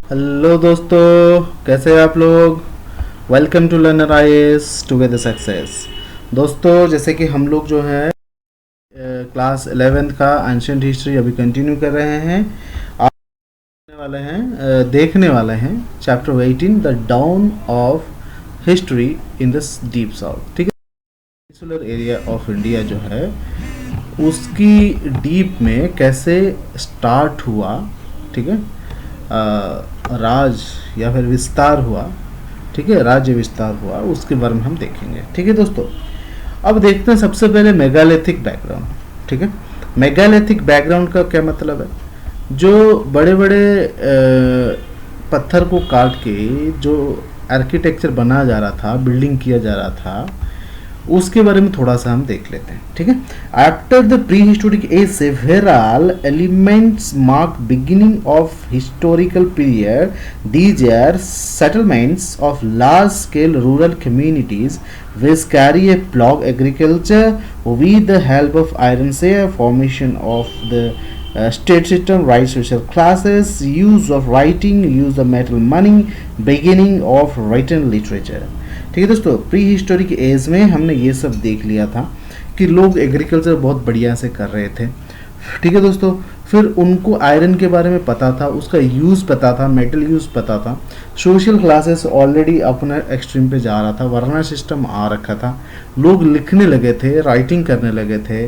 Hello दोस्तों, कैसे हैं आप लोग। Welcome to learner IAS together success. दोस्तों, जैसे कि हम लोग जो है क्लास 11th का एंशिएंट हिस्ट्री अभी कंटिन्यू कर रहे हैं। आज देखने वाले हैं chapter 18 the down of history in the deep south. ठीक है, पेनिनसुलर एरिया ऑफ इंडिया जो है उसकी डीप में कैसे स्टार्ट हुआ। ठीक है, राज या फिर विस्तार हुआ। ठीक है, राज्य विस्तार हुआ, उसके बारे में हम देखेंगे। ठीक है दोस्तों, अब देखते हैं सबसे पहले मेगालिथिक बैकग्राउंड। ठीक है, मेगालिथिक बैकग्राउंड का क्या मतलब है। जो बड़े बड़े पत्थर को काट के जो आर्किटेक्चर बनाया जा रहा था, बिल्डिंग किया जा रहा था, उसके बारे में थोड़ा सा हम देख लेते हैं। ठीक है, after the prehistoric age several elements mark beginning of historical period. These are settlements of large scale rural communities which carry a plug agriculture with the help of iron share, formation of the state system, right social classes, use of writing, use of metal money, beginning of written literature। ठीक है दोस्तों, pre historic as में हमने ये सब देख लिया था कि लोग एग्रीकल्चर बहुत बढ़िया से कर रहे थे। ठीक है दोस्तों, फिर उनको आयरन के बारे में पता था, उसका यूज़ पता था, मेटल यूज़ पता था। सोशल क्लासेस ऑलरेडी अपने एक्सट्रीम पे जा रहा था, वरना सिस्टम आ रखा था, लोग लिखने लगे थे, राइटिंग करने लगे थे।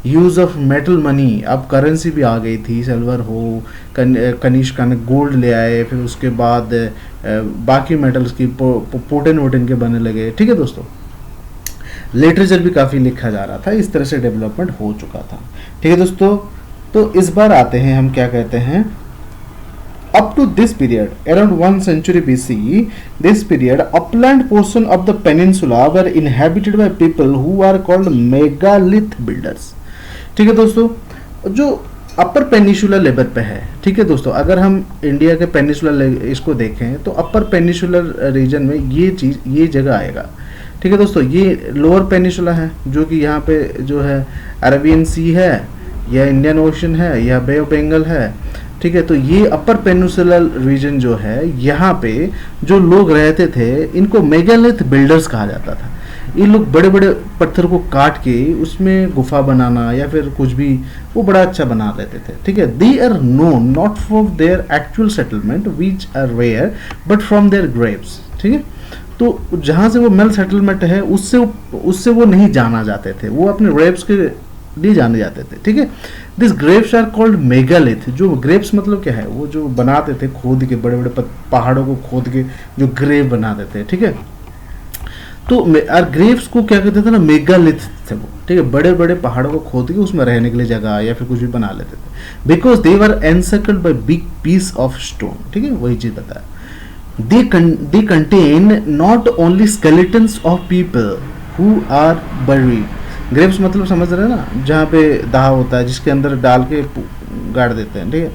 यूज़ ऑफ मेटल मनी, अब करेंसी भी आ गई थी, सिल्वर हो, कनिष्क ने गोल्ड ले आए, फिर उसके बाद बाकी मेटल्स की पोटेन वोटेन के बनने लगे। ठीक है दोस्तों, लिटरेचर भी काफ़ी लिखा जा रहा था, इस तरह से डेवलपमेंट हो चुका था। ठीक है दोस्तों, तो इस बार आते हैं हम क्या कहते हैं, up to this period around 1 century BC, this period upland portion of the peninsula were inhabited by people who are called megalith builders। ठीक है दोस्तों, जो अपर पेनिसुलर लेवल पे है। ठीक है दोस्तों, अगर हम इंडिया के पेनिसुलर इसको देखें तो अपर पेनिसुलर रीजन में ये जगह आएगा। ठीक है दोस्तों, ये लोअर पेनिसुला है, जो कि यहाँ पे जो है अरेबियन सी है, या इंडियन ओशन है, या बे ऑफ बंगाल है। ठीक है, तो ये अपर पेनिसुलर रीजन जो है, यहाँ पे जो लोग रहते थे इनको मेगालिथ बिल्डर्स कहा जाता था। ये लोग बड़े बड़े पत्थर को काट के उसमें गुफा बनाना या फिर कुछ भी वो बड़ा अच्छा बना लेते थे। ठीक है, they are known not for their actual settlement which are rare but from their graves. ठीक है, तो जहाँ से वो मेल सेटलमेंट है उससे वो नहीं जाना जाते थे, वो अपने ग्रेव्स के लिए जाने जाते थे। ठीक है, this graves are called megalith. जो ग्रेव्स मतलब क्या है, वो जो बनाते थे खोद के, बड़े बड़े पहाड़ों को खोद के जो ग्रेव बनाते थे। ठीक है, तो ग्रेव्स को क्या कहते थे ना, मेगालिथ थे वो। ठीक है, बड़े बड़े पहाड़ों को खोद के उसमें रहने के लिए जगह या फिर कुछ भी बना लेते थे, because they were encircled by big piece of stone. ठीक है, वही चीज बताया। They contain not only skeletons of people who are buried। Graves मतलब समझ रहे हैं ना, जहाँ पे दाह होता है, जिसके अंदर डाल के गाड़ देते हैं। ठीक है,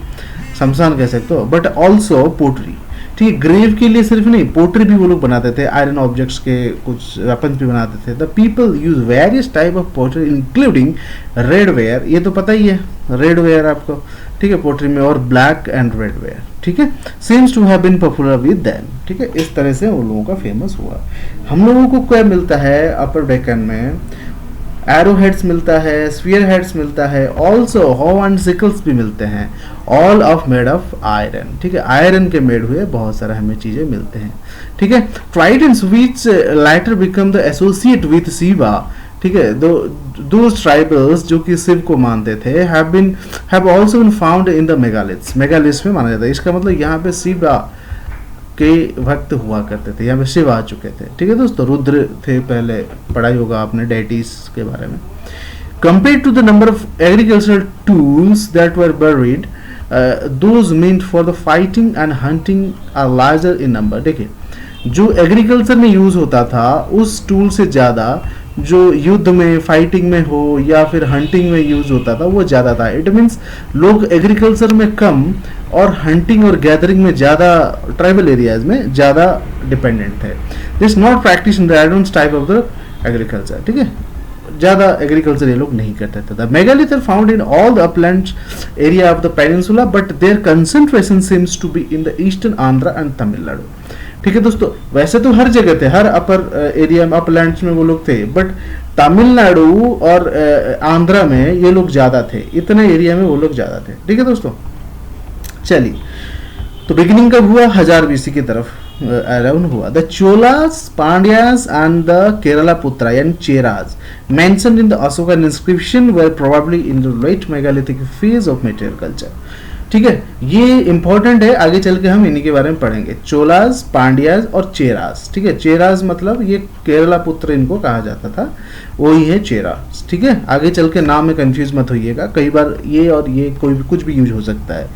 शमशान कह सकते हो, बट ऑल्सो पोट्री। ठीक है, ग्रेव के लिए सिर्फ नहीं, पोट्री भी वो लोग बनाते थे, आयरन ऑब्जेक्ट्स के कुछ वेपन्स भी बनाते थे। The people use various type of pottery including red ware, ये तो पता ही है रेड वेयर आपको। ठीक है, पोट्री में, और ब्लैक एंड रेड वेयर। ठीक है, seems to have been popular with them. ठीक है, इस तरह से उन लोगों का फेमस हुआ। हम लोगों को क्या मिलता है अपर डेक्कन में, एरो हेड्स मिलता है, स्फीयर हेड्स मिलता है, ऑल्सो हॉ एंड सिकल्स भी मिलते हैं, all of made of iron. ठीक है, आयरन के मेड हुए बहुत सारे हमें चीजें मिलते हैं। ठीक है, tridents which lighter become the associate with Shiva. ठीक है, दोज ट्राइबल्स जो कि शिव को मानते थे have also been found in the megaliths. Megaliths में माना जाता है, इसका मतलब यहाँ पे शिवा के भक्त हुआ करते थे, यहाँ पे शिव आ चुके थे। ठीक है दोस्तों, रुद्र थे, पहले पढ़ाई होगा आपने डेटीज के बारे में। Compare to the number of agricultural tools that were buried, those meant for the fighting and hunting are larger in number. देखिए, जो एग्रीकल्चर में यूज होता था उस टूल से ज़्यादा जो युद्ध में, फाइटिंग में हो या फिर हंटिंग में यूज होता था वो ज़्यादा था। इट मीन्स लोग एग्रीकल्चर में कम और हंटिंग और गैदरिंग में ज़्यादा, ट्राइबल एरियाज में ज़्यादा डिपेंडेंट थे। This not practice in the advance type of the agriculture. ठीक है, ज़्यादा एग्रीकल्चर ये लोग नहीं करते थे। The megalith are found in all the upland area of the peninsula but their concentration seems to be in the eastern Andhra and Tamil Nadu. ठीक है दोस्तों, वैसे तो हर जगह थे, हर अपर एरिया में, अपलैंड्स में वो लोग थे, बट तमिलनाडु और आंध्रा में ये लोग ज़्यादा थे, इतने एरिया में वो लोग ज़्यादा थे। ठीक है दोस्तों, चलिए, तो बिगिनिंग कब हुआ? 1000 BC की तरफ अराउंड हुआ। The Cholas, Pandyas and the Keralaputra यानी Cheras mentioned in the Ashokan inscription were probably in the late megalithic phase of material culture. ठीक है, ये इंपॉर्टेंट है, आगे चल के हम इन्हीं के बारे में पढ़ेंगे, चोलास, पांड्यास और चेरास। ठीक है, चेरास मतलब ये केरला पुत्र इनको कहा जाता था, वही है चेरास। ठीक है, आगे चल के नाम में कंफ्यूज मत होइएगा, कई बार ये और ये कोई भी कुछ भी यूज हो सकता है।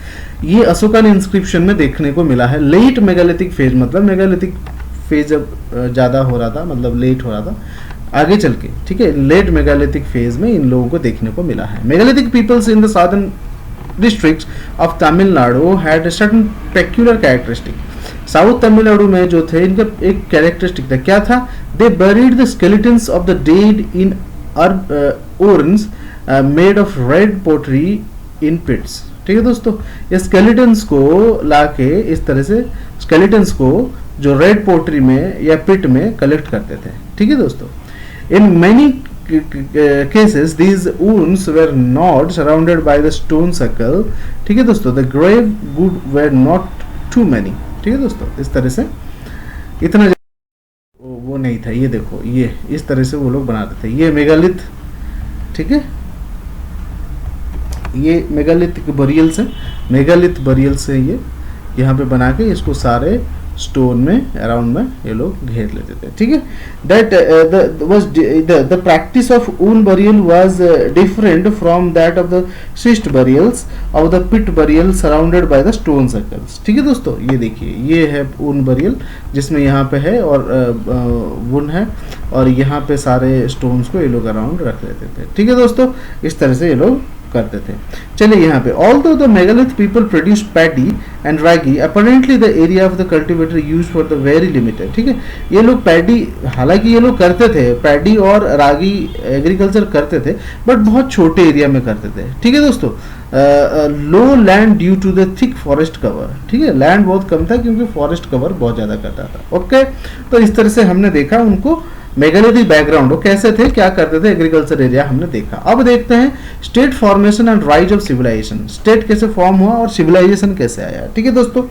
ये अशोकन इंस्क्रिप्शन में देखने को मिला है। लेट मेगालिथिक फेज मतलब मेगालिथिक फेज जब ज़्यादा हो रहा था, मतलब लेट हो रहा था आगे चल के। ठीक है, लेट मेगालिथिक फेज में इन लोगों को देखने को मिला है। Megalithic peoples in the southern districts of Tamil Nadu had a certain peculiar characteristic. South Tamil Nadu में जो थे इनका एक कैरेक्टरिस्टिक था, क्या था? दे buried the skeletons of the dead in urns made of red pottery in pits. ठीक है दोस्तों, ये स्केलेटन्स को लाके इस तरह से स्केलेटन्स को जो रेड पोट्री में या पिट में कलेक्ट करते थे। ठीक है दोस्तों, in many cases these urns were not surrounded by the stone circle। ठीक है दोस्तों, the grave wood were not too many। ठीक है दोस्तों, इस तरह से इतना वो नहीं था। ये देखो, ये इस तरह से वो लोग बनाते थे। ये मेगालिथ, ठीक है, ये मेगालिथ बरियल्स है, मेगालिथ बरियल्स है ये, यहाँ पे बना के इसको सारे स्टोन में अराउंड में ये लोग घेर लेते थे। ठीक है, that the practice of urn burial was different from that of the cist burials of the pit burial surrounded by the stone circles. ठीक है दोस्तों, ये देखिए, ये है ऊन बरियल जिसमें यहाँ पे है और वुन है और यहाँ पे सारे स्टोन्स को ये लोग अराउंड रख लेते थे। ठीक है दोस्तों, इस तरह से ये लोग करते थे। चलिए यहाँ पे, although the megalith people produce paddy and ragi apparently the area of the cultivator use for the very limited. ठीक है, ये लोग पैडी, हालांकि ये लोग करते थे पैडी और रागी एग्रीकल्चर करते थे, बट बहुत छोटे एरिया में करते थे। ठीक है दोस्तों, low land due to the thick forest cover. ठीक है, लैंड बहुत कम था क्योंकि फॉरेस्ट कवर बहुत ज़्यादा करता था। ओके, तो इस तरह से हमने देखा उनको मेगालिथिक बैकग्राउंड, वो कैसे थे, क्या करते थे, एग्रीकल्चर एरिया हमने देखा। अब देखते हैं state formation and rise of civilisation. State कैसे फॉर्म हुआ और सिविलाइजेशन कैसे आया। ठीक है दोस्तों,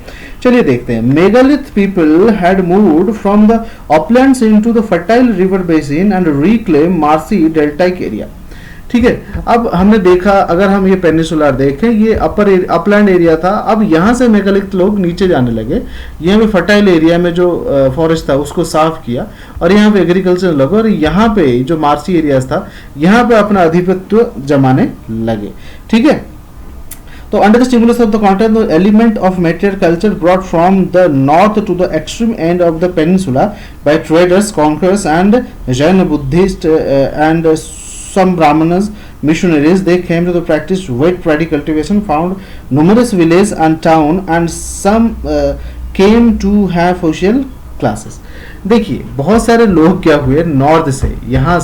चलिए देखते हैं। Megalith people had moved from the uplands into the fertile river basin and reclaim marshy deltaic area. ठीक है, अब हमने देखा, अगर हम ये पेनिसुलर देखें, ये अपलैंड एरिया था, अब यहाँ से मेगालिथ लोग नीचे जाने लगे, यहाँ पे फर्टाइल एरिया में जो फॉरेस्ट था उसको साफ किया और यहाँ पे एग्रीकल्चर लगे और यहाँ पे जो मार्सी एरियाज था यहाँ पे अपना आधिपत्य जमाने लगे। ठीक है, तो under the stimulus of the content the element of material culture brought from the north to the extreme end of the peninsula by traders, conquerors and Jain Buddhist and some Brahmanas missionaries. They came to the practice wet paddy cultivation, found numerous villages and town and some came to have social classes। देखिए, बहुत सारे लोग क्या हुए, north से यहाँ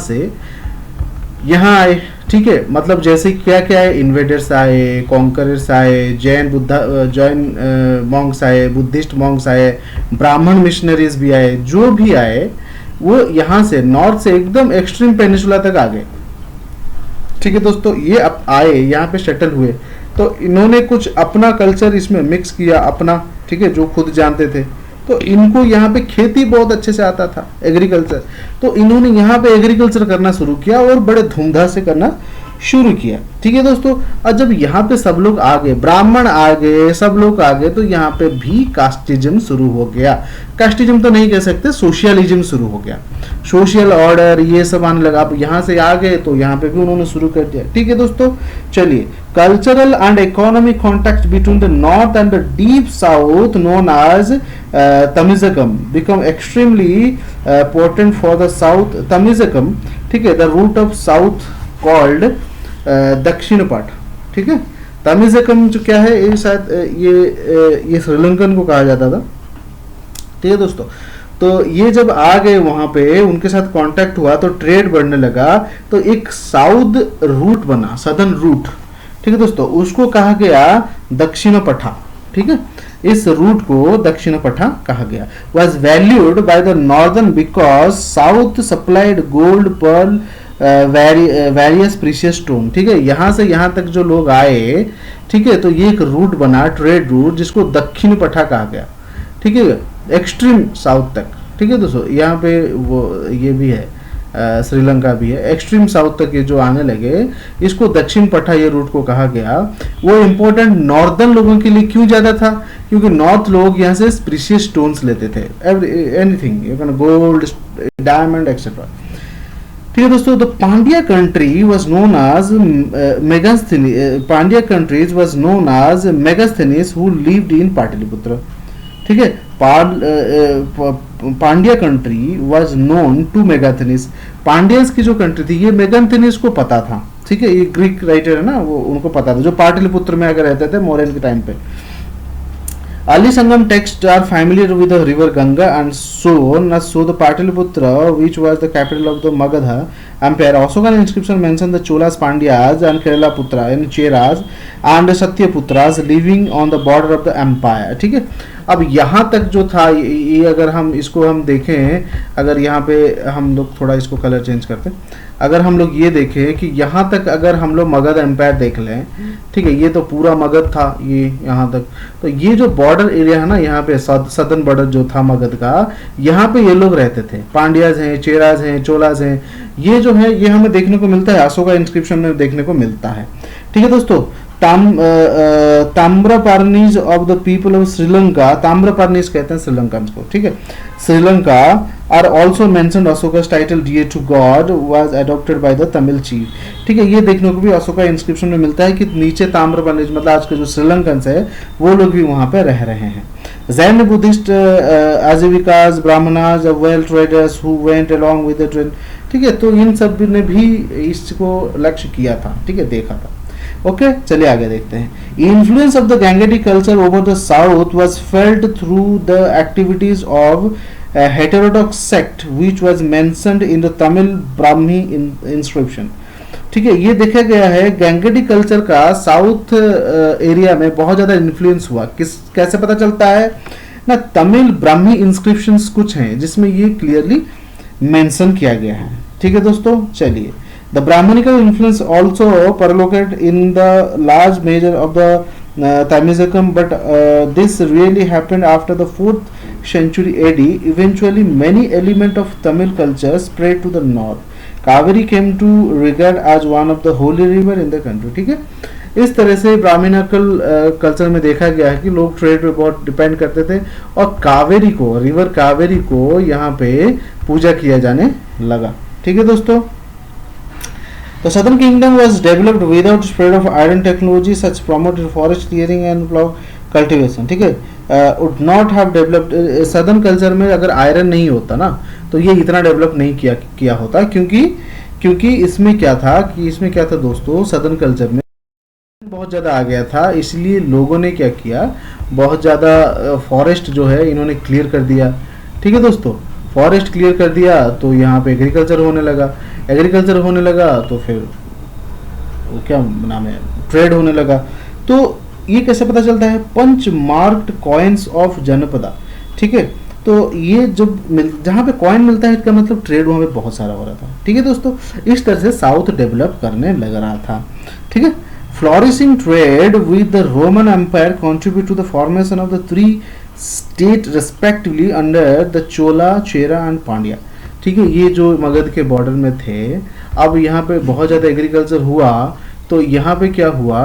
यहाँ आए। ठीक है, मतलब जैसे क्या क्या है, इन्वेडर्स आए, कॉन्करर्स आए, जैन मॉन्क्स आए, बुद्धिस्ट मॉन्क्स आए, ब्राह्मण मिशनरीज भी आए, जो भी आए वो यहाँ से नॉर्थ से एकदम एक्सट्रीम पेनिसुला तक आ गए। ठीक है दोस्तों, ये अब आए यहाँ पे सेटल हुए तो इन्होंने कुछ अपना कल्चर इसमें मिक्स किया अपना। ठीक है, जो खुद जानते थे, तो इनको यहाँ पे खेती बहुत अच्छे से आता था, एग्रीकल्चर, तो इन्होंने यहाँ पे एग्रीकल्चर करना शुरू किया और बड़े धूमधाम से करना शुरू किया। ठीक है दोस्तों, और जब यहाँ पे सब लोग आ गए, ब्राह्मण आ गए, सब लोग आ गए, तो यहाँ पे भी कास्टिज्म शुरू हो गया। कास्टिज्म तो नहीं कह सकते, सोशलिज्म शुरू हो गया, सोशल ऑर्डर ये सब आने लगा। अब यहाँ से आ गए तो यहाँ पे भी उन्होंने शुरू कर दिया। ठीक है दोस्तों, चलिए, cultural and economic contact between the north and the deep south known as Tamilakam become extremely portent for the south Tamilakam. ठीक है, the route of south called Dakshinapatha. ठीक है, तमिज़कम जो क्या है, ये शायद ये श्रीलंकन को कहा जाता था। ठीक है दोस्तों, तो ये जब आ गए वहां पे, उनके साथ कांटेक्ट हुआ तो ट्रेड बढ़ने लगा, तो एक साउथ रूट बना, सदर्न रूट, ठीक है दोस्तों, उसको कहा गया दक्षिण पठा, ठीक है, इस रूट को दक्षिण पठा कहा गया। Was valued by the northern because south supplied gold, pearl, various precious stone, ठीक है, यहां से यहां तक जो लोग आए, ठीक है, तो ये एक रूट बना, ट्रेड रूट, जिसको दक्षिण पठा कहा गया, ठीक है, एक्सट्रीम साउथ तक, ठीक है दोस्तों, यहाँ पे वो ये भी है, श्रीलंका भी है, एक्सट्रीम साउथ तक ये जो आने लगे, इसको दक्षिण पठा ये रूट को कहा गया। वो इंपॉर्टेंट नॉर्दर्न लोगों के लिए क्यों ज्यादा था, क्योंकि नॉर्थ लोग यहाँ से प्रीशियस स्टोन्स लेते थे, anything you can, gold, diamond etcetera, ठीक है दोस्तों। The Pandya country was known as Megasthenes, Pandya countries was known as Megasthenes who lived in Pataliputra, ठीक है, Pandya country was known to Megasthenes, Pandyans की जो कंट्री थी ये मेगास्थनीज को पता था, ठीक है, ये ग्रीक राइटर है ना, वो उनको पता था, जो पाटलिपुत्र में अगर रहते थे मौर्यन के टाइम पे। Ali Sangam texts are familiar with the river Ganga and so the Pataliputra, which was the capital of the Magadha Empire. Ashokan inscription mention the Cholas, Pandyas and Kerala Putra and Cheras and Satyaputras living on the border of the empire, ठीक है। अब यहाँ तक जो था ये अगर हम इसको हम देखें, अगर यहाँ पे हम लोग थोड़ा इसको कलर चेंज करते हैं, अगर हम लोग ये देखें कि यहाँ तक अगर हम लोग मगध एम्पायर देख लें, ठीक है, ये तो पूरा मगध था ये यहाँ तक, तो ये जो बॉर्डर एरिया है ना यहाँ पे सदर्न बॉर्डर जो था मगध का, यहाँ पे ये लोग रहते थे, पांड्याज हैं, चेराज हैं, चोलाज हैं, ये जो है ये हमें देखने को मिलता है, अशोका इंस्क्रिप्शन में देखने को मिलता है, ठीक है दोस्तों। Tamraparnis of the people of Sri Lanka, Tamraparnis कहते हैं श्रीलंका को, ठीक है, Sri Lanka are also mentioned, Ashoka's title dear to god was adopted by the Tamil chief, ठीक है, ये देखने को भी अशोका इंस्क्रिप्शन में मिलता है कि नीचे ताम्रपर्णीज मतलब आज के जो श्रीलंकन्स है वो लोग भी वहां पे रह रहे हैं। Jain Buddhist Ajivikas, Brahmanas, well traders who went along with the train, ठीक है, तो इन सब ने भी इसको लक्ष्य किया था, ठीक है, देखा था। ओके, चलिए आगे देखते हैं। Influence of the Gangetic culture over the south was felt through the activities of heterodox sect which was mentioned in the Tamil Brahmi inscription, ठीक है, ये देखा गया है गैंगेटिक कल्चर का साउथ एरिया में बहुत ज्यादा इन्फ्लुएंस हुआ। कैसे पता चलता है ना, तमिल ब्राह्मी इंस्क्रिप्शंस कुछ हैं जिसमें ये क्लियरली मेंशन किया गया है, ठीक है दोस्तों। चलिए, the Brahmanical influence also percolated in the large measure of the Tamizakam, but this really happened after the 4th century AD. Eventually, many elements of Tamil culture spread to the north. Kaveri came to regard as one of the holy river in the country. ठीक है, इस तरह से Brahminical culture में देखा गया है कि लोग ट्रेड पे बहुत डिपेंड करते थे और कावेरी को, रिवर कावेरी को यहाँ पे पूजा किया जाने लगा, ठीक है दोस्तों। The southern kingdom was developed without spread of iron technology such promoted forest clearing and plough cultivation, ठीक है, would not have developed। southern culture में अगर आयरन नहीं होता ना तो ये इतना डेवलप नहीं किया होता, क्योंकि इसमें क्या था दोस्तों, southern culture में बहुत ज़्यादा आ गया था, इसलिए लोगों ने क्या किया, बहुत ज़्यादा फॉरेस्ट जो है इन्होंने क्लियर कर दिया, ठीक है दोस्तों। फॉरेस्ट क्लियर कर दिया तो यहाँ पे एग्रीकल्चर होने लगा, तो फिर वो क्या नाम है, ट्रेड होने लगा। तो ये कैसे पता चलता है, पंच मार्क्ड कॉइन्स ऑफ जनपदा, ठीक है, तो ये जब जहाँ पे कॉइन मिलता है इसका मतलब ट्रेड वहाँ पे बहुत सारा हो रहा था, ठीक है दोस्तों। इस तरह से साउथ डेवलप करने लग रहा था, ठीक है। Flourishing trade with the Roman empire contribute to the formation of the 3 state respectively under the Chola, Chera and Pandya, ठीक है, ये जो मगध के बॉर्डर में थे। अब यहाँ पे बहुत ज़्यादा एग्रीकल्चर हुआ तो यहाँ पे क्या हुआ,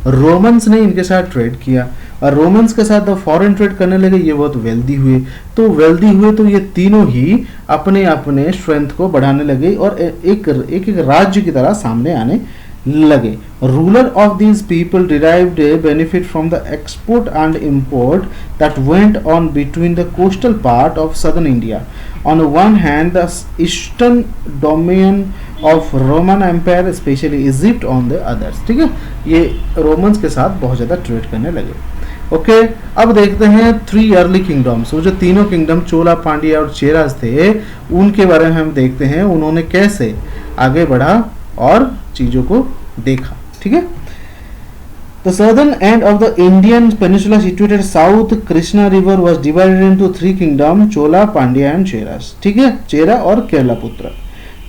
रोमन्स ने इनके साथ ट्रेड किया और रोमन्स के साथ फॉरेन ट्रेड करने लगे, ये बहुत वेल्दी हुए तो ये तीनों ही अपने अपने स्ट्रेंथ को बढ़ाने लगे और एक राज्य की तरह सामने आने लगे। Ruler of these people derived benefit from the export and import that went on between the coastal part of southern India. On one hand the eastern domain of Roman empire specially Egypt on the others, ठीक है, ये Romans के साथ बहुत ज़्यादा trade करने लगे। Okay, अब देखते हैं 3 अर्ली किंगडम्स। वो जो तीनों किंगडम चोला, पांड्या और चेरास थे, उनके बारे में हम देखते हैं उन्होंने कैसे आगे बढ़ा और चीज़ों को देखा। ठीक है, The southern end of the Indian peninsula situated south Krishna river was divided into 3 kingdoms, Chola, Pandya and Cheras. ठीक है, चेरा और केरलापुत्र।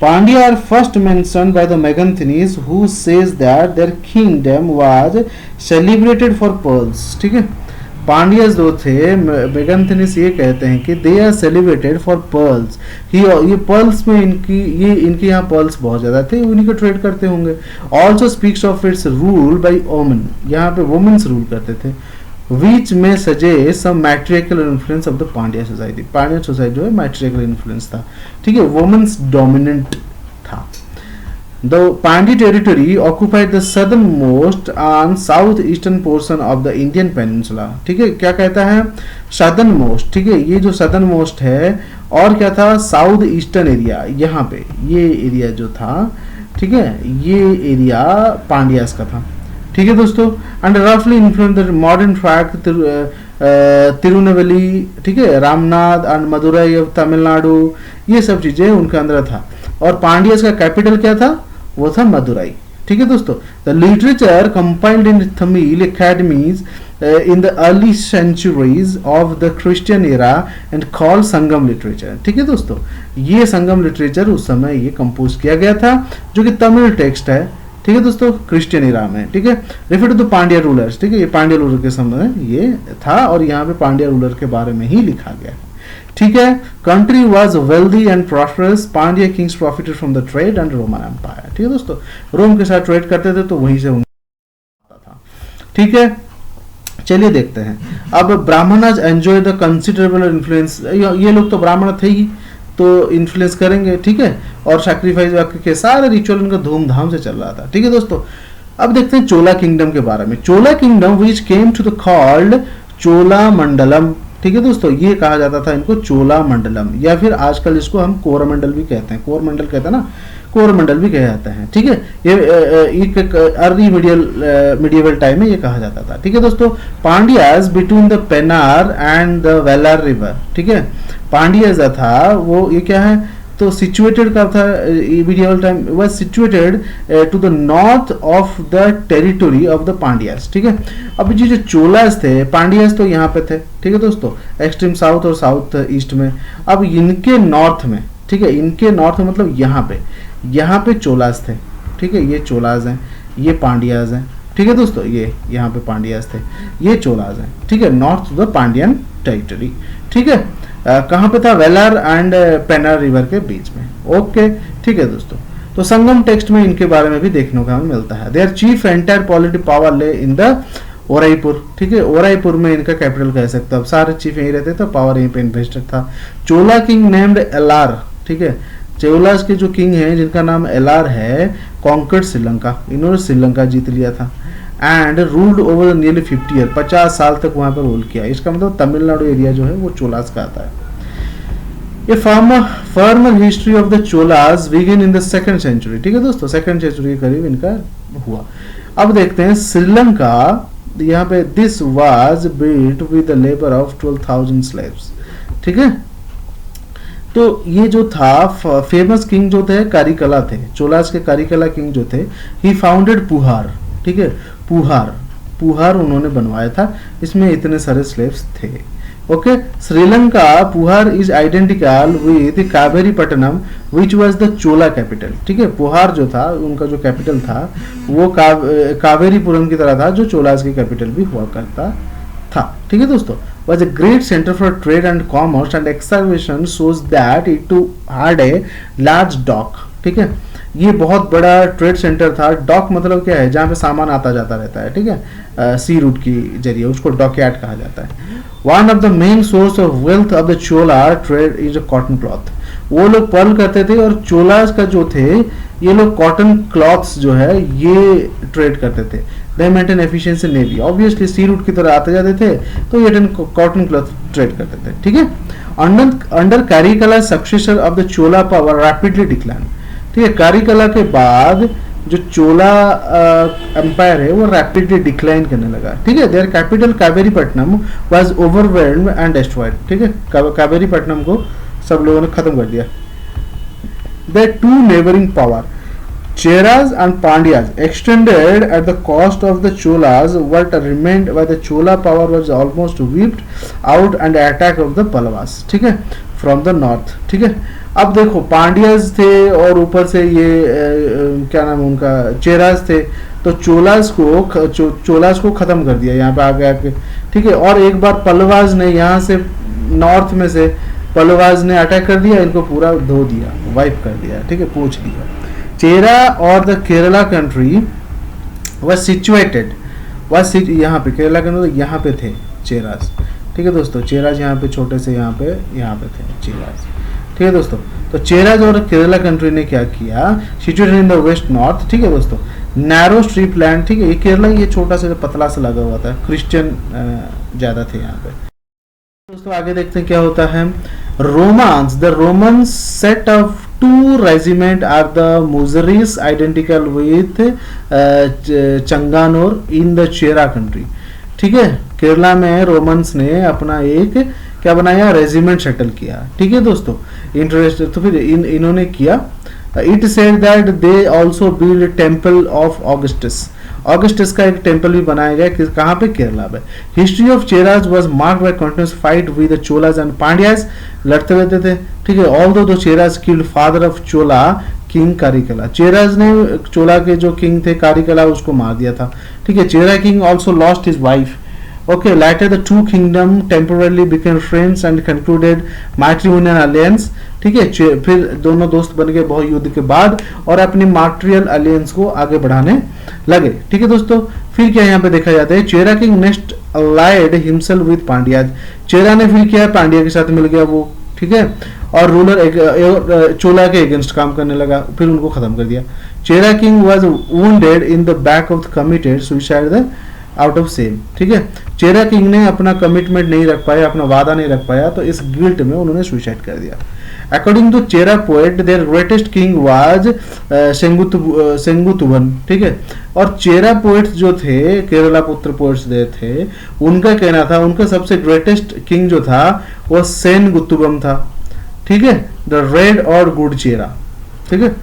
Pandya are first mentioned by the Meganthines, who says that their kingdom was celebrated for pearls. ठीक है, पांड्यास जो थे, मेगंथनीस ये कहते हैं कि they are celebrated for pearls. ये पर्ल्स में इनके यहाँ पर्ल्स बहुत ज़्यादा थे, उन्हीं को ट्रेड करते होंगे। Also speaks of its rule by women, यहाँ पे वुमेन्स रूल करते थे। विच में सजे some matriarchal influence of the Pandya society. Pandya society जो है मैट्रियकल इन्फ्लुएंस था। ठीक है, वुमेन्स डोमिनेंट था। The Pandya territory occupied the southernmost and southeastern portion of the Indian peninsula. ठीक है, क्या कहता है southernmost। ठीक है, ये जो southernmost है, और क्या था साउथ ईस्टर्न एरिया, यहाँ पे ये एरिया जो था, ठीक है, ये एरिया पांड्यास का था। ठीक है दोस्तों, एंड रफली influence the modern fact Tirunelveli, ठीक है, रामनाथ एंड मदुरई ऑफ तमिलनाडु, ये सब चीजें उनके अंदर था। और पांड्यास का कैपिटल क्या था, वो था मदुरई। ठीक है दोस्तों, the literature compiled in Tamil academies in the early centuries of the Christian era and called Sangam literature. ठीक है दोस्तों, ये संगम लिटरेचर उस समय ये कंपोज किया गया था, जो कि तमिल टेक्स्ट है। ठीक है दोस्तों, क्रिश्चियन एरा में। ठीक है, refer to the Pandya rulers. ठीक है, ये पांड्या रूलर के समय ये था, और यहाँ पे पांड्या रूलर के बारे में ही लिखा गया है। ठीक है, country was wealthy and prosperous, Pandya kings profited from the trade and Roman empire. ठीक है दोस्तों, रोम के साथ ट्रेड करते थे तो वहीं से उनका था। ठीक है, चलिए देखते हैं अब ब्राह्मणज एंजॉय द कंसिडरेबल इन्फ्लुएंस। ये लोग तो ब्राह्मण थे ही, तो इन्फ्लुएंस करेंगे। ठीक है, और सैक्रिफाइस के सारे रिचुअल उनका धूमधाम से चल रहा था। ठीक है दोस्तों, अब देखते हैं चोला किंगडम के बारे में। Chola kingdom which came to the called Chola Mandalam. ठीक है दोस्तों, ये कहा जाता था इनको चोला मंडलम, या फिर आजकल इसको हम कोरमंडल भी कहते हैं। कोरमंडल कहते हैं ना, कोरमंडल भी कहा जाता है। ठीक है, ये अर्ली मिडिएवल टाइम में ये कहा जाता था। ठीक है दोस्तों, Pandyas between the Penner and the Vellar river. ठीक है, पांड्यास था वो ये क्या है, तो सिचुएटेड का था, medieval time was situated to the north of the territory of the Pandyas. ठीक है, अब ये जो चोलास थे, पांड्यास तो यहाँ पे थे। ठीक है दोस्तों, एक्सट्रीम साउथ और साउथ ईस्ट में। अब इनके नॉर्थ में, ठीक है, इनके नॉर्थ में मतलब यहाँ पे चोलास थे। ठीक है, ये चोलास हैं, ये पांड्यास हैं। ठीक है दोस्तों, ये यहाँ पे पांड्यास थे, ये चोलास हैं। ठीक है, नॉर्थ द पांड्यन टेरिटरी। ठीक है, कहाँ पे था, वेलार एंड पेनार रिवर के बीच में। ओके, ठीक है दोस्तों, तो संगम टेक्स्ट में इनके बारे में भी देखने को हमें मिलता है। Their chief entire political power lay in the ओराईपुर। ठीक है, ओराईपुर में इनका कैपिटल कह सकते हो। अब सारे चीफ यहीं रहते थे, पावर यहीं पे इन्वेस्टेड था। चोला किंग नेम्ड एलार। ठीक है, चोलास के जो किंग हैं जिनका नाम एलार है, कॉन्कर्ड श्रीलंका, इन्होंने श्रीलंका जीत लिया था। And ruled over nearly 50 year, 50 साल तक वहां पर रूल किया। इसका मतलब तमिलनाडु एरिया जो है वो चोलास का आता है। ये formal history of the Cholas begin in the 2nd century. ठीक है दोस्तों, 2nd सेंचुरी के करीब इनका हुआ। अब देखते हैं श्रीलंका, यहाँ पे this was built with the labour of 12,000 slaves. ठीक है, तो ये जो था फेमस किंग जो थे कारिकला थे, चोलास के कारिकला किंग जो थे, ही फाउंडेड पुहार। ठीक है, पुहार उन्होंने बनवाया था, इसमें इतने सारे स्लेव्स थे। Okay, Sri Lanka पुहार is identical with Kaveri Pattanam which was the Chola capital. ठीक है, पुहार जो था उनका जो कैपिटल था वो कावेरीपुरम की तरह था, जो चोलास की कैपिटल भी हुआ करता था। ठीक है दोस्तों, was a great center for trade and commerce and excavation shows that it had a large dock. ठीक है, ये बहुत बड़ा ट्रेड सेंटर था। डॉक मतलब क्या है, जहाँ पे सामान आता जाता रहता है। ठीक है, सी रूट की जरिए, उसको डॉकयार्ड कहा जाता है। One of the main source of wealth of the Chola trade is a cotton cloth. वो लोग पर्ल करते थे, और चोलास का जो थे ये लोग कॉटन क्लॉथ्स जो है ये ट्रेड करते थे। They maintain efficiency navy, obviously sea route की तरह आते जाते थे, तो ये कॉटन क्लॉथ ट्रेड करते थे। ठीक है, under Karikala successor of the Chola power rapidly decline. ठीक है, कारिकला के बाद जो चोला एम्पायर है वो रैपिडली डिक्लाइन करने लगा, ठीक है। Their capital Kaveripattinam was overwhelmed and destroyed, ठीक है। कावेरीपट्टनम को सब लोगों ने खत्म कर दिया। The two neighbouring power Cheras and Pandyas extended at the cost of the Cholas. What remained by the Chola power was almost wiped out and attack of the Pallavas, ठीक है, from the north, ठीक है। अब देखो पांड्याज थे और ऊपर से ये क्या नाम उनका चेराज थे, तो चोलास को खत्म कर दिया यहाँ पे आगे आके, ठीक है। और एक बार पल्लवाज ने यहाँ से नॉर्थ में से पल्लवाज ने अटैक कर दिया, इनको पूरा धो दिया, वाइप कर दिया, ठीक है, पोंछ दिया। चेरा और the Kerala country was situated यहाँ पे केरला के अंदर यहाँ पे थे चेराज, ठीक है दोस्तों। चेराज यहाँ पे छोटे से यहाँ पे थे चेराज, ठीक है दोस्तों। तो चेराज और केरला कंट्री ने क्या किया, situated in the west north, ठीक है दोस्तों, नैरो स्ट्रिप लैंड, ठीक है। ये केरला ये छोटा सा पतला सा लगा हुआ था, क्रिश्चियन ज्यादा थे यहाँ पे दोस्तों। आगे देखते हैं क्या होता है। Romance, the Roman set of two regiment are the Muzaris identical with Changanore in the Chera country, ठीक है। केरला में रोमन्स ने अपना एक क्या बनाया, रेजिमेंट सेटल किया, ठीक है दोस्तों। इंटरेस्ट तो फिर इन्होंने किया। It said that they also build temple of Augustus का एक टेम्पल भी बनाया गया, कहाँ पे, केरला में। History of Cheras was marked by continuous fight with the Cholas and Pandyas, लड़ते रहते थे, ठीक है। Although the Cheras killed father of Chola king Karikala, Cheras ने चोला के जो किंग थे कारिकला उसको मार दिया था, ठीक है। Chera king also lost his wife, okay, later the two kingdom temporarily became friends and concluded matrimonial alliance, ठीक है। फिर दोनों दोस्त बन गए बहुत युद्ध के बाद और अपनी मैट्रियल अलायंस को आगे बढ़ाने लगे, ठीक है दोस्तों। फिर क्या यहाँ पे देखा जाता है, Chera king next allied himself with Pandyas, Chera ने फिर क्या पांड्या के साथ मिल गया वो, ठीक है, और रूलर चोला के अगेंस्ट काम करने लगा, फिर उनको खत्म कर दिया। Chera king was wounded in the back of the committed suicide the out of same, ठीक है। चेरा किंग ने अपना कमिटमेंट नहीं रख पाया, अपना वादा नहीं रख पाया, तो इस गिल्ट में उन्होंने सुसाइड कर दिया। According to Chera poet their greatest king was Senguttuvan, ठीक है। और चेरा पोएट्स जो थे, केरला पुत्र पोएट्स थे, उनका कहना था उनका सबसे ग्रेटेस्ट किंग जो था वो सेनगुतुबम था, ठीक है, द रेड और गुड चेरा, ठीक है।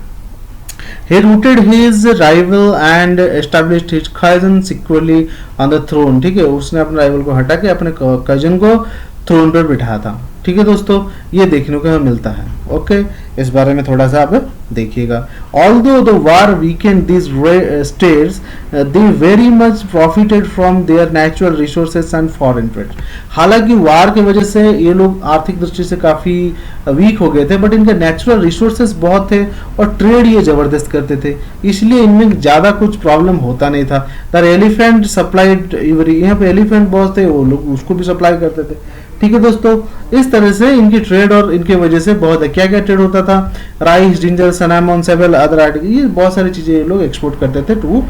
He routed his rival and established his cousin securely on the throne, ठीक है। उसने अपने राइवल को हटा के अपने कजन को थ्रोन पर बिठाया था, ठीक है दोस्तों। ये देखने को हमें मिलता है, ओके। इस बारे में थोड़ा सा आप देखिएगा। Although the war weakened these states, they very much profited from their natural resources and foreign trade. हालांकि वार की वजह से ये लोग आर्थिक दृष्टि से काफी वीक हो गए थे, बट इनके नेचुरल रिसोर्सेस बहुत थे और ट्रेड ये जबरदस्त करते थे, इसलिए इनमें ज्यादा कुछ प्रॉब्लम होता नहीं था। द एलिफेंट सप्लाइड इवरी, यहाँ पे एलिफेंट बहुत थे, वो लोग उसको भी सप्लाई करते थे, ठीक है दोस्तों। इस तरह से इनकी ट्रेड और इनके वजह से बहुत क्या क्या ट्रेड होता था, राइस, जिंजर, सनामन, सेवल अदर आर्टिकल, ये बहुत सारी चीजें ये लोग एक्सपोर्ट करते थे टू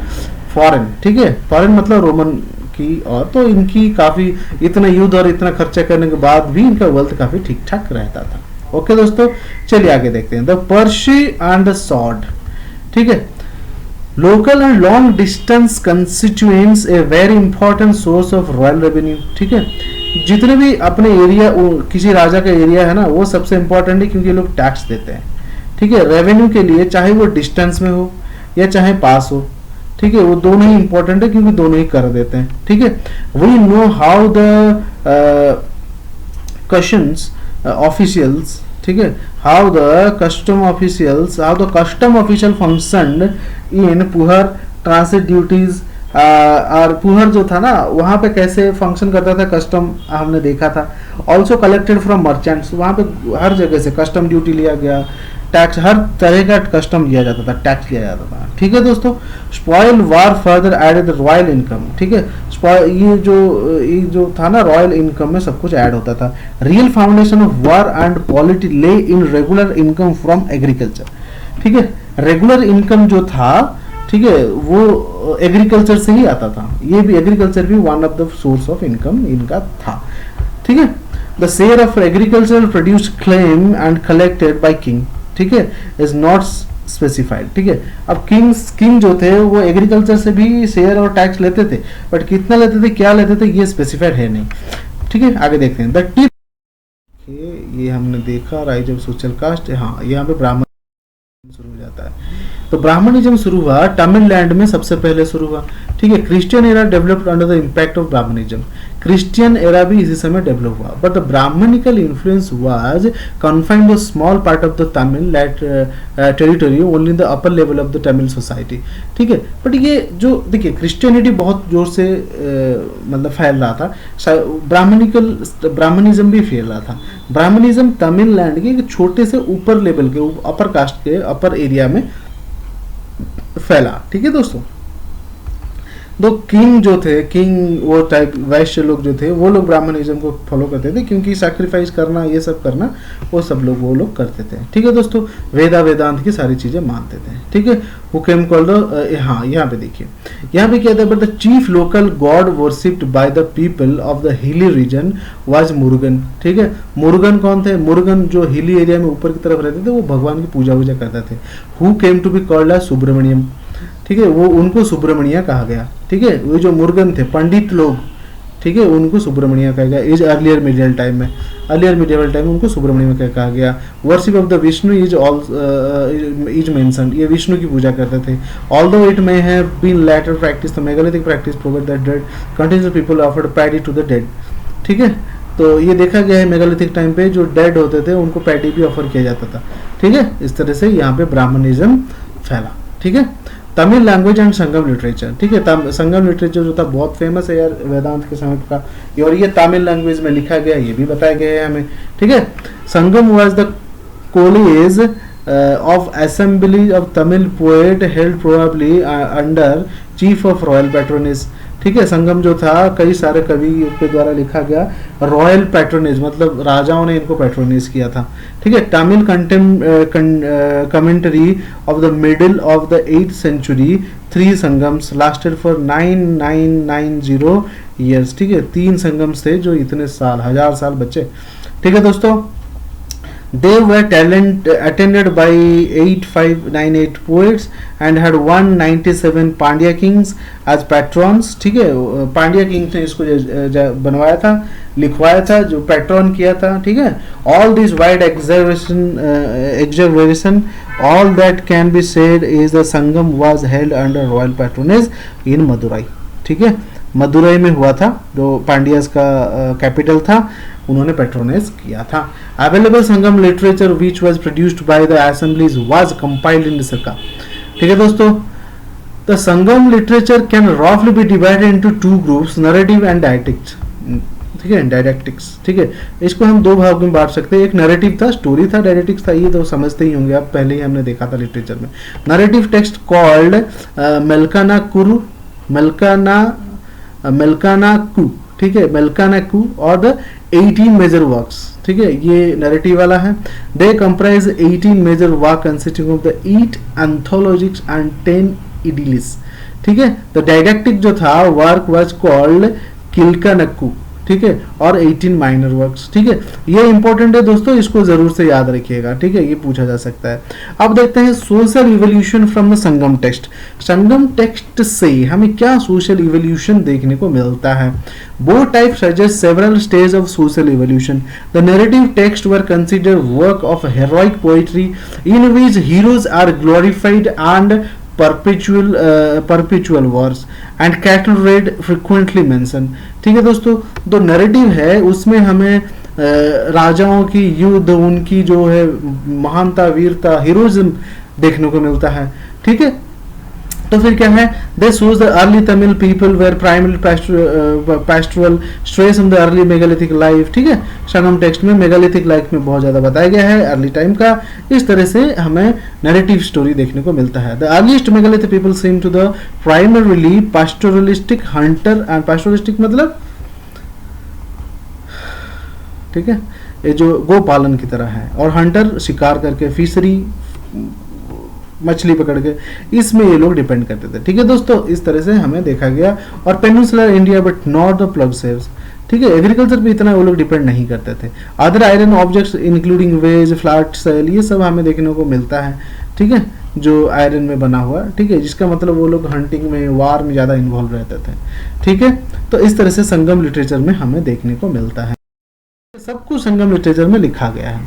फॉरेन, ठीक है। फॉरेन मतलब रोमन की, और तो इनकी काफी इतना युद्ध और इतना खर्चा करने के बाद भी इनका वेल्थ काफी ठीक ठाक रहता था, ओके दोस्तों। चलिए आगे देखते हैं। द पर्शी एंड द सॉर्ड, ठीक है। Local and long distance constituents a very important source of royal revenue, ठीक है। जितने भी अपने एरिया, किसी राजा का एरिया है ना, वो सबसे इंपॉर्टेंट है क्योंकि लोग टैक्स देते हैं, ठीक है, रेवेन्यू के लिए, चाहे वो डिस्टेंस में हो या चाहे पास हो, ठीक है। वो दोनों ही इंपॉर्टेंट है क्योंकि दोनों ही कर देते हैं, ठीक है। We know how the customs officials, ठीक है, how the custom official functioned in Puhar transit duties, और पुहर जो था ना वहाँ पे कैसे फंक्शन करता था कस्टम, हमने देखा था। ऑल्सो कलेक्टेड फ्रॉम मर्चेंट्स, वहाँ पे हर जगह से कस्टम ड्यूटी लिया गया, टैक्स, हर तरह का कस्टम लिया जाता था, टैक्स लिया जाता था, ठीक है दोस्तों। स्पॉइल वार फर्दर एडेड रॉयल इनकम, ठीक है। ये जो था ना रॉयल इनकम में सब कुछ ऐड होता था। Real foundation of war and polity lay in regular income from agriculture, ठीक है। रेगुलर इनकम जो था, ठीक है, वो एग्रीकल्चर से ही आता था। ये भी एग्रीकल्चर भी one of the source of income इनका था, ठीक है। The share of agriculture produce claim and collected by king, ठीक है, इज नॉट स्पेसिफाइड, ठीक है। अब किंग जो थे वो एग्रीकल्चर से भी शेयर और टैक्स लेते थे, बट कितना लेते थे, क्या लेते थे, ये स्पेसिफाइड है नहीं, ठीक है। आगे देखते हैं द टिप, ये हमने देखा राइज ऑफ सोशल कास्ट, हाँ यहाँ पे ब्राह्मण शुरू हो जाता है। तो ब्राह्मणिज्म शुरू हुआ तमिलनाडु में सबसे पहले शुरू हुआ, ठीक है। Christian era developed under the impact of Brahmanism, Christian era भी इसी समय डेवलप हुआ, but the Brahmanical influence was confined to small part of the Tamil territory only in the upper level of the Tamil society, ठीक है। बट ये जो देखिए क्रिश्चियनिटी बहुत जोर से मतलब फैल रहा था, ब्राह्मणिज्म भी फैल रहा था। ब्राह्मणिज्म तमिलनाडु के एक छोटे से ऊपर लेवल के, अपर कास्ट के, अपर एरिया में फैला, ठीक है दोस्तों। दो किंग जो थे, किंग वो टाइप वैश्य लोग जो थे, वो लोग ब्राह्मणिज्म को फॉलो करते थे, क्योंकि सैक्रिफाइस करना, ये सब करना, वो सब लोग वो लोग करते थे, ठीक है दोस्तों। वेदांत की सारी चीजें मानते थे, ठीक है। हु केम कॉल्ड, हाँ यहाँ पे देखिए, यहाँ पे क्या था, but the chief local God worshipped by the people of the hilly region was Murugan, ठीक है। मुरुगन कौन थे, मुरुगन जो हिली एरिया में ऊपर की तरफ रहते थे, वो भगवान की पूजा वूजा करते थे। Who came to be called as Subrahmanyam, ठीक है, वो उनको सुब्रमण्य कहा गया, ठीक है। वो जो मुर्गन थे, पंडित लोग, ठीक है, उनको सुब्रमण्य कहा गया। इज अर्लियर मिडियल टाइम में, उनको सुब्रमण्य कहा गया। Worship of the Vishnu is mentioned, ये विष्णु की पूजा करते थे। Although it may have been later practice, the megalithic practice provide that dead continuous people offered paddy to the dead, ठीक है। तो ये देखा गया है मेगालिथिक टाइम पे जो डेड होते थे उनको पैडी भी ऑफर किया जाता था, ठीक है। इस तरह से यहाँ पे ब्राह्मणिज्म फैला, ठीक है। Tamil language and Sangam literature, ठीक है। संगम लिटरेचर जो था बहुत फेमस है यार वेदांत के समय का, और ये तमिल लैंग्वेज में लिखा गया, ये भी बताया गया है हमें, ठीक है। Sangam was the college of assembly of Tamil poet held probably under chief of royal patronage, ठीक है। संगम जो था कई सारे कवि के द्वारा लिखा गया, रॉयल पैट्रोनेज मतलब राजाओं ने इनको पैट्रोनेज किया था, ठीक है। Tamil commentary of the middle of the 8th century, 3 Sangams lasted for 9990 years, ठीक है। 3 संगम्स थे जो इतने साल, 1000 साल बचे, ठीक है दोस्तों। They were attended by 8598 poets and had 197 Pandya Kings as patrons, ठीक है। पांड्या किंग्स ने इसको बनवाया था, लिखवाया था, जो पैट्रॉन किया था, ठीक है। All this wide exaggeration, all that can be said is the Sangam was held under royal patronage in Madurai, ठीक है। मदुरई में हुआ था, जो पांड्यास का कैपिटल था, उन्होंने पैट्रोनेज किया था। Available Sangam literature which was produced by the assemblies was compiled in दिसका, ठीक है दोस्तों। द संगम लिटरेचर कैन रफली be divided into 2 groups, narrative and didactics, ठीक है, डायडेक्टिक्स, ठीक है। इसको हम 2 भाग में बांट सकते हैं, एक नरेटिव था, स्टोरी था, डायडेक्टिक्स था, ये तो समझते ही होंगे आप, पहले ही हमने देखा था लिटरेचर में। नरेटिव टेक्स्ट कॉल्ड मेलकानाकू, ठीक है, मेलकानाकू और द 18 मेजर वर्क्स, ठीक है, ये नैरेटिव वाला है। They comprise 18 major work consisting of the 8 anthologies and 10 idylls, ठीक है। द डायडेक्टिक जो था वर्क वाज कॉल्ड किलकानक्कू, ठीक है, और 18 माइनर वर्क्स, ठीक है। ये इंपॉर्टेंट है दोस्तों, इसको जरूर से याद रखिएगा, ठीक है, ये पूछा जा सकता है। अब देखते हैं social evolution from the Sangam text. Sangam text से हमें क्या सोशल इवोल्यूशन देखने को मिलता है। Both types suggest several stages of social evolution. The narrative texts were considered work of heroic poetry in which heroes are glorified and perpetual wars and cattle raid frequently mentioned, ठीक है दोस्तों। जो narrative है उसमें हमें राजाओं की युद्ध, उनकी जो है महानता, वीरता, हीरोइज्म देखने को मिलता है, ठीक है। तो फिर क्या है, they shows the early Tamil people were primary pastoral stress on the early megalithic life, ठीक है। संगम टेक्स्ट में मेगालिथिक लाइफ में बहुत ज्यादा बताया गया है, अर्ली टाइम का। इस तरह से हमें नैरेटिव स्टोरी देखने को मिलता है। The earliest megalithic people seem to the primarily pastoralistic hunter and pastoralistic मतलब, ठीक है, ये जो गो पालन की तरह है, और हंटर शिकार करके, फिशरी मछली पकड़ के, इसमें ये लोग डिपेंड करते थे, ठीक है दोस्तों। इस तरह से हमें देखा गया। और peninsular India but not the plug saves, ठीक है, एग्रीकल्चर पे इतना वो लोग डिपेंड नहीं करते थे। Other iron objects including wedge, flat celt, ये सब हमें देखने को मिलता है, ठीक है। जो आयरन में बना हुआ, ठीक है, जिसका मतलब वो लोग हंटिंग में, वार में ज़्यादा इन्वॉल्व रहते थे, ठीक है। तो इस तरह से संगम लिटरेचर में हमें देखने को मिलता है, सब कुछ संगम लिटरेचर में लिखा गया है।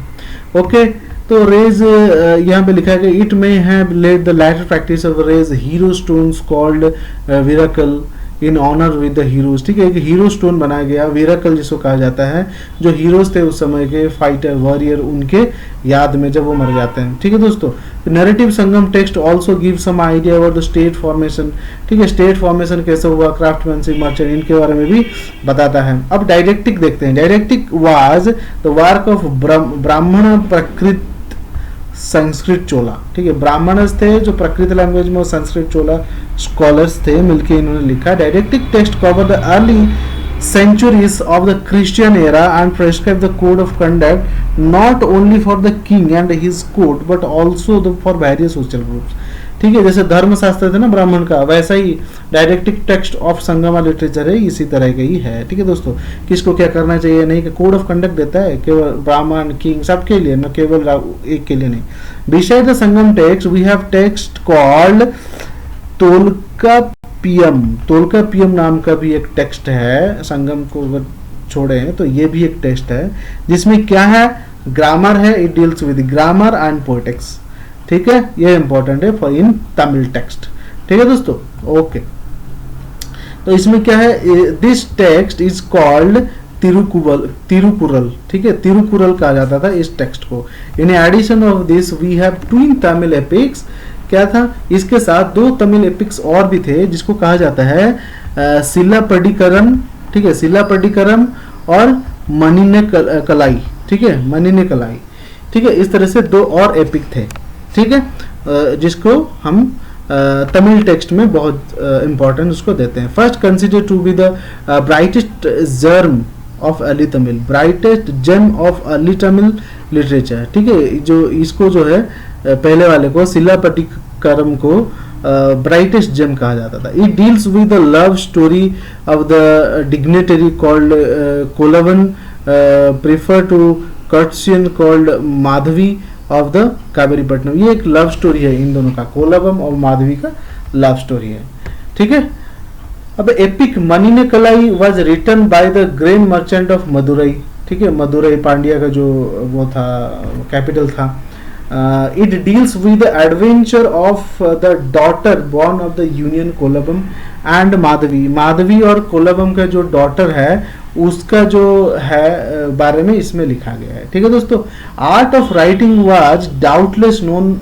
ओके, तो रेज यहाँ पे लिखा है कि it may have led the latter practice of raise hero stones called virakal in honour with the heroes, ठीक है। एक हीरो स्टोन बनाया गया, विराकल जिसको कहा जाता है, जो हीरोज थे उस समय के फाइटर वॉरियर, उनके याद में जब वो मर जाते हैं, ठीक है दोस्तों। Narrative Sangam text also give some idea about the state formation, ठीक है, स्टेट फॉर्मेशन कैसे हुआ, क्राफ्टमैनशिप, मर्चेंट, इनके बारे में भी बताता है। अब डायरेक्टिक देखते हैं। डायरेक्टिक वाज द वर्क ऑफ ब्राह्मण प्रकृत संस्कृत चोला, ठीक है, ब्राह्मणस थे जो प्रकृत लैंग्वेज में, संस्कृत चोला स्कॉलर्स थे, मिलके इन्होंने लिखा। Didactic text cover the early centuries of the Christian era and prescribe the code of conduct not only for the king and his court but also for various social groups, ठीक है। जैसे धर्मशास्त्र थे ना ब्राह्मण का, वैसा ही डायरेक्टिक टेक्स्ट ऑफ संगमा लिटरेचर है, इसी तरह का ही है, ठीक है दोस्तों। किसको क्या करना चाहिए नहीं, कि कोड ऑफ कंडक्ट देता है, केवल ब्राह्मण, किंग, सबके लिए, न केवल एक के लिए नहीं। Beside the Sangam text we have text called Tolkappiyam नाम का भी एक टेक्स्ट है। संगम को अगर छोड़े हैं तो ये भी एक टेक्स्ट है, जिसमें क्या है, ग्रामर है, it deals with grammar and poetics, ठीक है, ये इंपॉर्टेंट है फॉर इन तमिल टेक्स्ट, ठीक है दोस्तों। ओके, तो इसमें क्या है, this text is called Tirukkural, ठीक है, तिरुकुरल कहा जाता था इस टेक्स्ट को। In addition of this we have twin Tamil epics, क्या था, इसके साथ दो तमिल एपिक्स और भी थे, जिसको कहा जाता है सिलापडिकरम, ठीक है, सिलापडिकरम और मनिने कलाई, ठीक है, मनिने कलाई, ठीक है। इस तरह से दो और एपिक थे, ठीक है, जिसको हम तमिल टेक्स्ट में बहुत इंपॉर्टेंस उसको देते हैं। First consider to be the brightest germ of early Tamil, brightest gem of early Tamil literature, ठीक है। जो इसको जो है पहले वाले को सिलापटिकरम को ब्राइटेस्ट जेम कहा जाता था। It deals with the love story of the dignitary called Kovalan prefer to courtesan called Madhavi of the Kaveripattinam. ये एक लव स्टोरी है इन दोनों का, कोलवम और माधवी का लव स्टोरी है, ठीक है। अब epic Manimekalai was written by the grain merchant of Madurai, ठीक है, मदुरई पांड्या का जो वो था, कैपिटल था। It deals with the adventure of the daughter born of the union कोलबम and Madhavi, Madhavi और कोलबम का जो डॉटर है उसका जो है बारे में इसमें लिखा गया है, ठीक है दोस्तों। Art of writing was doubtless known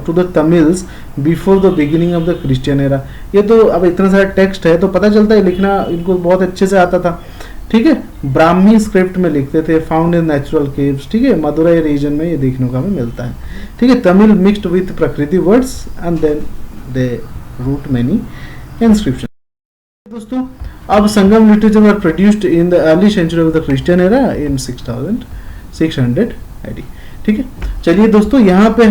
to the Tamils before the beginning of the Christian era. ये तो अब इतना सारा टेक्स्ट है तो पता चलता है लिखना इनको बहुत अच्छे से आता था, ठीक है। ब्राह्मी स्क्रिप्ट में लिखते थे, फाउंड इन नेचुरल केव्स, ठीक है, मदुरई रीजन में ये देखने को हमें मिलता है, ठीक है। Tamil mixed with Prakrit words and then they wrote many inscription. दोस्तों अब Sangam literature were produced in the early century of the Christian era in 6600 AD, ठीक है। चलिए दोस्तों यहाँ पे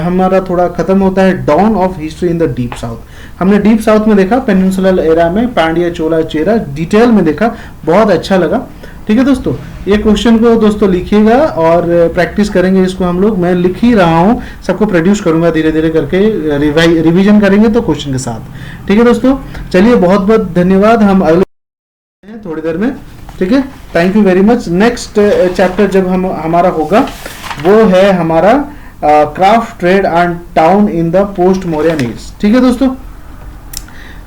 हमारा थोड़ा खत्म होता है dawn of history in the deep south. हमने डीप साउथ में देखा, पेनिनसुलर एरा में पांड्या, चोला, चेरा, डिटेल में देखा, बहुत अच्छा लगा, ठीक है दोस्तों। ये क्वेश्चन को दोस्तों लिखिएगा और प्रैक्टिस करेंगे इसको हम लोग, मैं लिख ही रहा हूँ, सबको प्रोड्यूस करूंगा धीरे धीरे करके, रिवीजन करेंगे तो क्वेश्चन के साथ, ठीक है दोस्तों। चलिए बहुत बहुत धन्यवाद, हम अगले थोड़ी देर में, ठीक है। Thank you very much. Next chapter जब हमारा होगा वो है हमारा craft, trade and town in the post Mauryan age, ठीक है दोस्तों।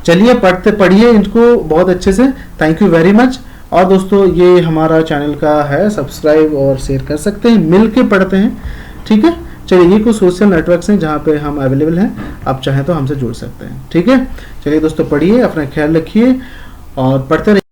चलिए पढ़िए इनको बहुत अच्छे से। Thank you very much. और दोस्तों ये हमारा चैनल का है, सब्सक्राइब और शेयर कर सकते हैं, मिल के पढ़ते हैं, ठीक है। चलिए ये कुछ सोशल नेटवर्क्स हैं जहाँ पे हम अवेलेबल हैं, आप चाहें तो हमसे जुड़ सकते हैं, ठीक है। चलिए दोस्तों पढ़िए, अपना ख्याल रखिए और पढ़ते रहिए।